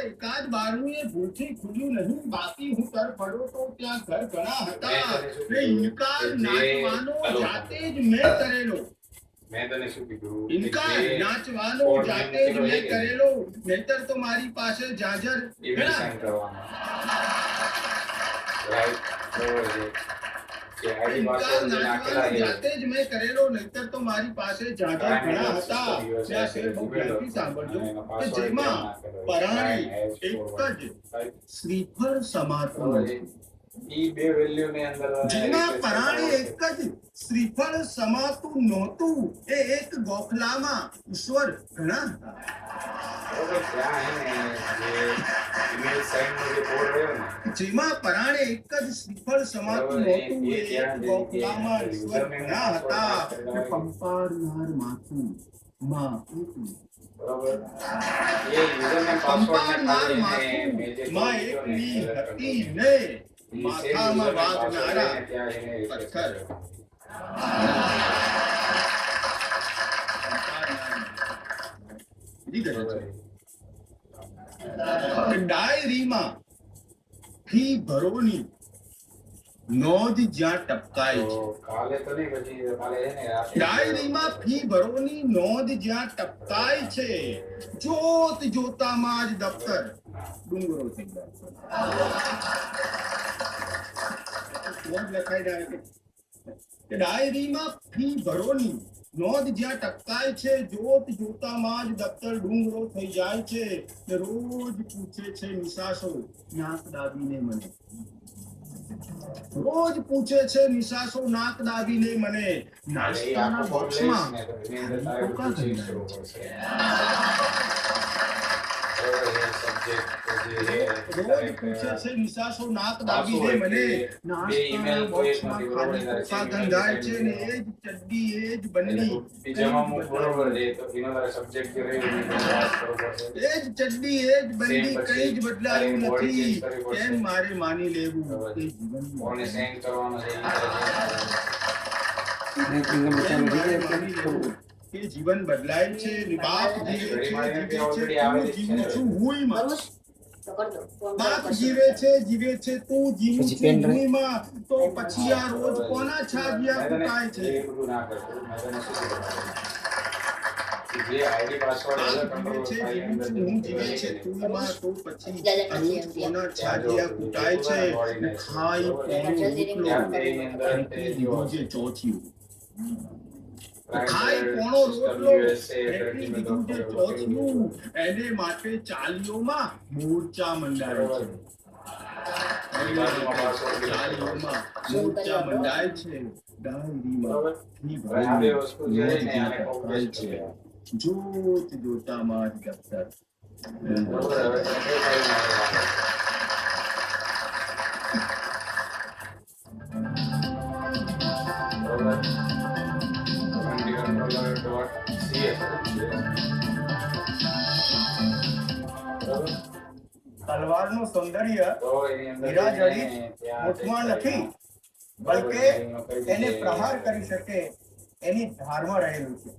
એકાદ બારનું એ ભૂલથી ખુલ્યું નહીં, બાકી હું તર પડો તો ત્યાં ઘર ઘણા હતા. ઇનકાર નાચવાનો જાતે જ મેં કરેલો. મેં તને શું કીધું? ઇનકાર નાચવાનો જાતે જ મેં કરેલો, નહીતર તો મારી પાસે જાજર સાઈન કરવાનો. રાઈટ, બરોબર છે. જાતે જ મેં કરેલો, નહીતર તો મારી પાસે જાજર ઘણા હતા. ત્યાં શેર બહુ ધ્યાનથી સાંભળજો કે જેમાં પરાણે એક જ શ્રીફળ સમાતું હતું. ઈ બે વેલ્યુ ની અંદર જેમાં પરાણે એક જ શ્રીફળ સમાતું નહોતું, એ એક ગોખલામાં ઈશ્વર ઘણા હતા. જેમાં પરાણે એક જ શ્રીફળ સમાતું નહોતું, એ એક ગોખલામાં ઈશ્વર ઘણા હતા. પંપાળનાર માથું માં પંપાળનાર માથું માં એકની હતી ને માથામાં વાગનારા પથ્થર. ડાયરીમાં ફી ભરોની નોંધ જ્યાં ટપકાય છે. ડાયરીમાં ફી ભરોની નોંધ જ્યાં ટપકાય છે, જોત જોતામાં જ દફતર ડુંગરો થઈ જાય છે. ડાયરીમાં ફી ભરોની નોંધ જ્યાં ટપકાય છે, જોત જોતામાં જ દફતર ડુંગરો થઈ જાય છે. રોજ પૂછે છે નિશાસો નાક દાબીને મને. રોજ પૂછે છે નિશાસો નાક દાબીને મને. નાસ્તાના બોક્સમાં રોજ પૂછે છે નિશાસો નાક દાબીને મને. નાસ્તાના બોક્સમાં ખાલી પોકા ગંધાય છે ને એ જ ચડ્ડી, એ જ બંડી, એ જ ચડ્ડી, એ જ બંડી, કઈ જ બદલાયું નથી. કેમ મારે માની લેવું કે જીવન બદલાય છે. બાપ જીવે છે, જીવું છું હુંયમાં. બાપ જીવે છે, તું જીવું છું હુંયમાં. તો પછી આ રોજ કોના છાજિયા કૂટાય છે? એને માટે ચાલીઓમાં મોરચા મંડાય છે. મોરચા મંડાય છે. ડાયરીમાં જોત જોતામાં જ દફતર. તલવારનું સૌંદર્ય હીરાજડિત મુઠમાં નથી, બલકે એને પ્રહાર કરી શકે એની ધારમાં રહેલું છે.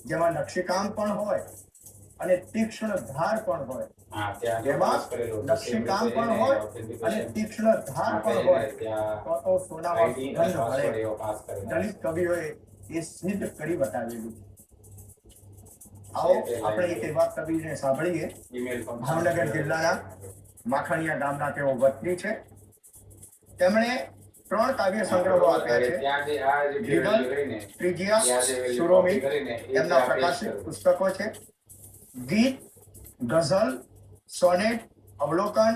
જેમાં નકશીકામ પણ હોય અને તીક્ષ્ણ ધાર પણ હોય. જેમાં નકશીકામ પણ હોય અને તીક્ષ્ણ ધાર પણ હોય, તો સોનામાં સુગંધ મળે. દલિત કવિઓએ એ સિદ્ધ કરી બતાવેલું છે. આવો આપણે એક એવા કવિને સાંભળીએ. ભાવનગર જિલ્લાના માખણિયા ગામના તેઓ વતની છે. તેમણે 3 કાવ્ય સંગ્રહો આપ્યા છે. ત્રિજિયા, સુરોમી એમના પ્રકાશિત પુસ્તકો છે. ગીત, ગઝલ, સોનેટ, અવલોકન,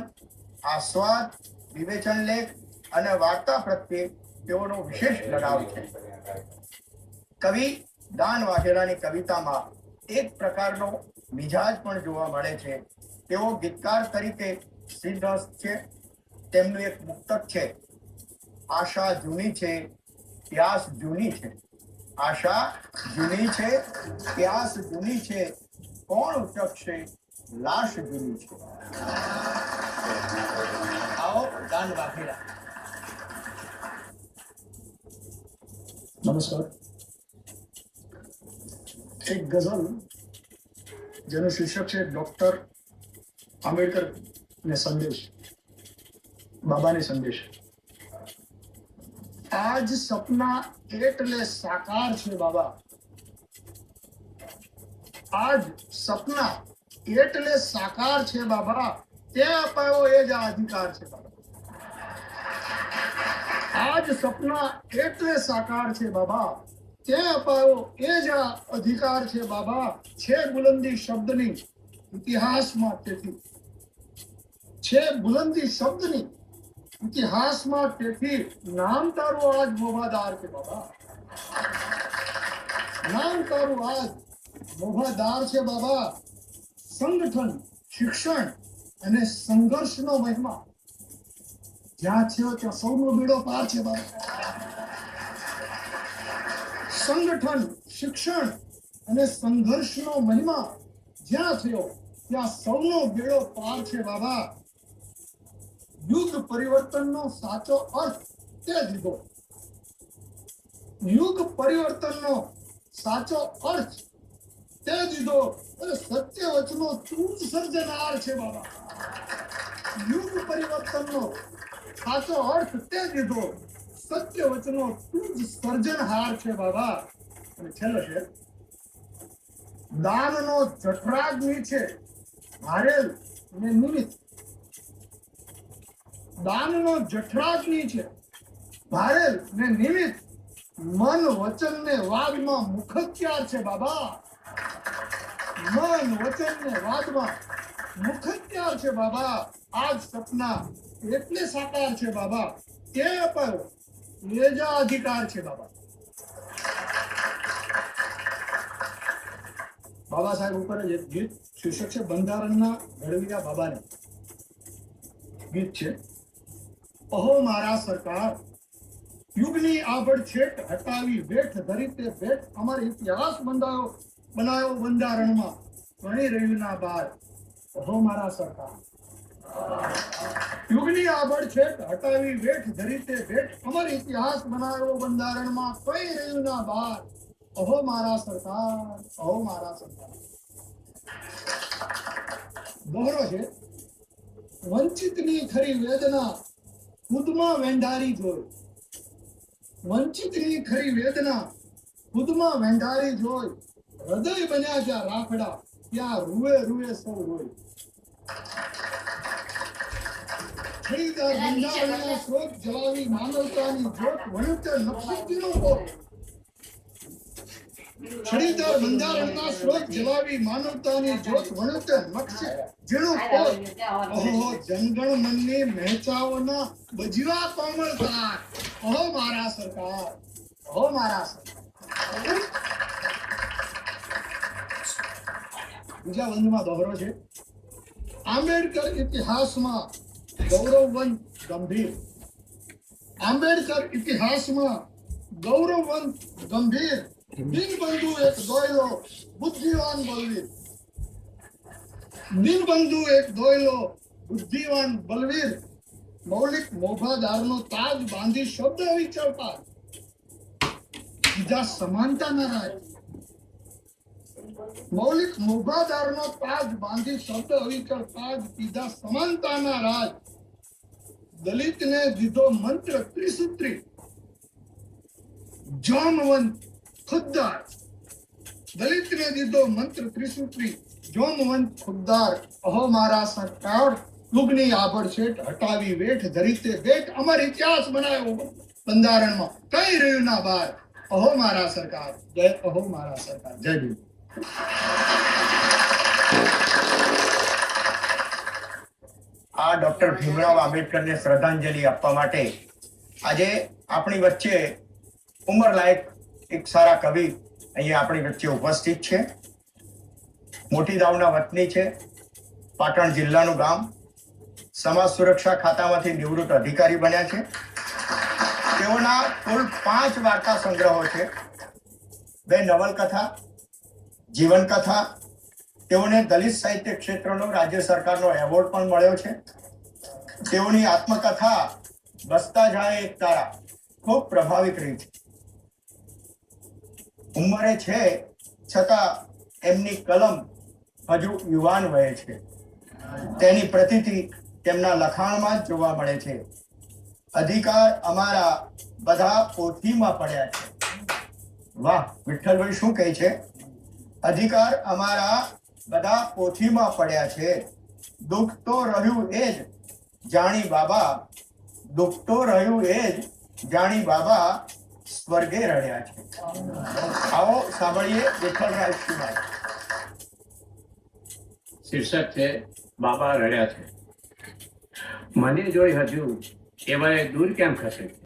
આસ્વાદ, વિવેચન લેખ અને વાર્તા પ્રત્યે તેઓનો વિશેષ લગાવ છે. કવિ દાન વાઘેલાની કવિતામાં એક પ્રકારનો મિજાજ પણ જોવા મળે છે. તેઓ ગીતકાર તરીકે સિદ્ધ છે. તેમનું એક મુક્તક છે, આશા જૂની છે, પ્યાસ જૂની છે. આશા જૂની છે, પ્યાસ જૂની છે, કોણ ઉચકશે લાશ જૂની છે. આવો દાન વાઘેલા. નમસ્કાર. એક ગઝલ જેનું શીર્ષક છે ડોક્ટર આંબેડકર ને સંદેશ, બાબાને સંદેશ. આજ સપના એટલે સાકાર છે બાબા, આજ સપના એટલે સાકાર છે બાબા, તે અપાયો એ જ આ અધિકાર છે બાબા. આજ સપના એટલે સાકાર છે બાબા, તે અપાયો એ જ આ અધિકાર છે બાબા. છે બુલંદી શબ્દની ઇતિહાસમાં તેથી, છે બુલંદી શબ્દની ઇતિહાસમાં તેથી, નામ તારું આજ મોભાદાર છે બાબા, નામ તારું આજ મોભાદાર છે બાબા. સંગઠન, શિક્ષણ અને સંઘર્ષનો મહિમા જ્યાં છે ત્યાં સૌનો બેડો પાર છે બાબા. સંગઠન, શિક્ષણ અને સંઘર્ષનો મહિમા જ્યાં થયો ત્યાં સૌનો બેડો પાર છે બાબા. યુગ પરિવર્તનનો સાચો અર્થ તે દીધો, યુગ પરિવર્તનનો સાચો અર્થ તે દીધો, અને સત્ય વચનો તું જ સર્જનાર છે બાબા. યુગ પરિવર્તનનો સાચો અર્થ તે દીધો, સત્ય વચનો તું જ સર્જનહાર છે બાબા. અને છેલ્લો છે, દાનનો જઠરાગ્નિ છે ભારેલ ને નિમિત્ત, દાનનો જઠરાગ્નિ છે ભારેલ ને નિમિત્ત, મન વચન ને વાદમાં મુખત્યાર છે બાબા. મન વચન ને વાદમાં મુખત્યાર છે બાબા. આજ સપના એટલે સાકાર છે બાબા, તે અપાયો એ જ અધિકાર છે બાબા. બાબા સાહેબ ઉપર જ એક ગીત શીર્ષક છે બંધારણના ઘડવૈયા બાબાને. ગીત છે, અહો મારા સરકાર, યુગની આભડછેટ હટાવી વેઠ ધરી તે ભેટ, અમારો ઇતિહાસ બનાવ્યો બંધારણમાં ઘણી રહ્યુંના બાર. અહો મારા સરકાર, યુગની આભડછેટ હટાવી વેઠ ધરી તે ભેટ, અમારો ઇતિહાસ બનાવ્યો બંધારણમાં કઈ રહ્યુંના બાર. અહો મારા સરકાર, અહો મારા સરકાર. દોહરો છે, વંચિતની ખરી વેદના ખુદમાં વેંધારી જોઈ, વંચિતની ખરી વેદના ખુદમાં વેંધારી જોઈ, હૃદય બન્યા જ્યાં રાખડા ત્યાં રૂએ રૂએ સૌ રોય. ખરીદાર બંધારણના સ્રોત જલાવી માનવતાની જોત, વણતર નફસતીનો કોટ. ખરીદાર બંધારણના સ્રોત જલાવી માનવતાની જોત, વણતર નકશી જેનો કોટ. ઓહો જનગણ મનની મહેચાઓના બજીવા કોમળતા. ઓહો મારા સરકાર, ઓહો મારા સરકાર. બીજા વંદમાં દોહરો છે, આંબેડકર ઇતિહાસમાં ગૌરવવંત ગંભીર, આંબેડકર ઇતિહાસમાં ગૌરવવંત ગંભીર, દિનબંધુ એક દોયલો બુદ્ધિવાન બલવીર, દિનબંધુ એક દોયલો બુદ્ધિવાન બલવીર, મૌલિક મોભાદારનો તાજ બાંધી શબ્દ વિચરતા, બીજા સમાનતા ન રાય. મૌલિક મોભાદારનો તાજ બાંધી શબ્દ વિચરતા, બીજા સમાનતાના રાજ. દલિતને દીધો મંત્ર ત્રિસૂત્રી, જોમવંત ખુદદાર, દલિતને દીધો મંત્ર ત્રિસૂત્રી, જોમવંત ખુદદાર. અહો મારા સરકાર, યુગની આભડછેટ હટાવી વેઠ ધરી તે ભેટ, અમારો ઇતિહાસ બનાવ્યો બંધારણમાં કઈ રહ્યું ના બાર. અહો મારા સરકાર, જય અહો મારા સરકાર, જય ભીમ. આ ડોક્ટર ભીમરાવ આંબેડકરને શ્રદ્ધાંજલિ આપવા માટે આજે આપણી વચ્ચે ઉંમરલાયક એક સારા કવિ અહીંયા આપણી વચ્ચે ઉપસ્થિત છે. મોટી દાવના વતની છે, પાટણ જિલ્લાનું ગામ, સમાજ સુરક્ષા ખાતામાંથી નિવૃત્ત અધિકારી બન્યા છે. તેઓના કુલ 5 વાર્તા સંગ્રહો છે, 2 નવલકથા, જીવનકથા. તેઓને દલિત સાહિત્ય ક્ષેત્રનો રાજ્ય સરકારનો એવોર્ડ પણ મળ્યો છે. તેઓની આત્મકથા બસતા જાય એક તારા ખૂબ પ્રભાવિત રહી છે. ઉંમરે છે છતાં એમની કલમ હજુ યુવાન વયે છે. તેની પ્રતીતિ તેમના લખાણમાં જ જોવા મળે છે. અધિકાર અમારા બધા પોથીમાં પડ્યા છે. વાહ, વિઠ્ઠલભાઈ શું કહે છે? અધિકાર અમારા બધા પોથીમાં પડ્યા છે. દુઃખ તો રહ્યું એ જ જાણી બાબા, દુઃખ તો રહ્યું એ જ જાણી બાબા સ્વર્ગે રડ્યા છે. આવો સાંભળીએ વિઠ્ઠલરાય શું વાત. શીર્ષક છે બાબા રડ્યા છે. મને જોઈ હજુ એવાય દૂર કેમ ખસે.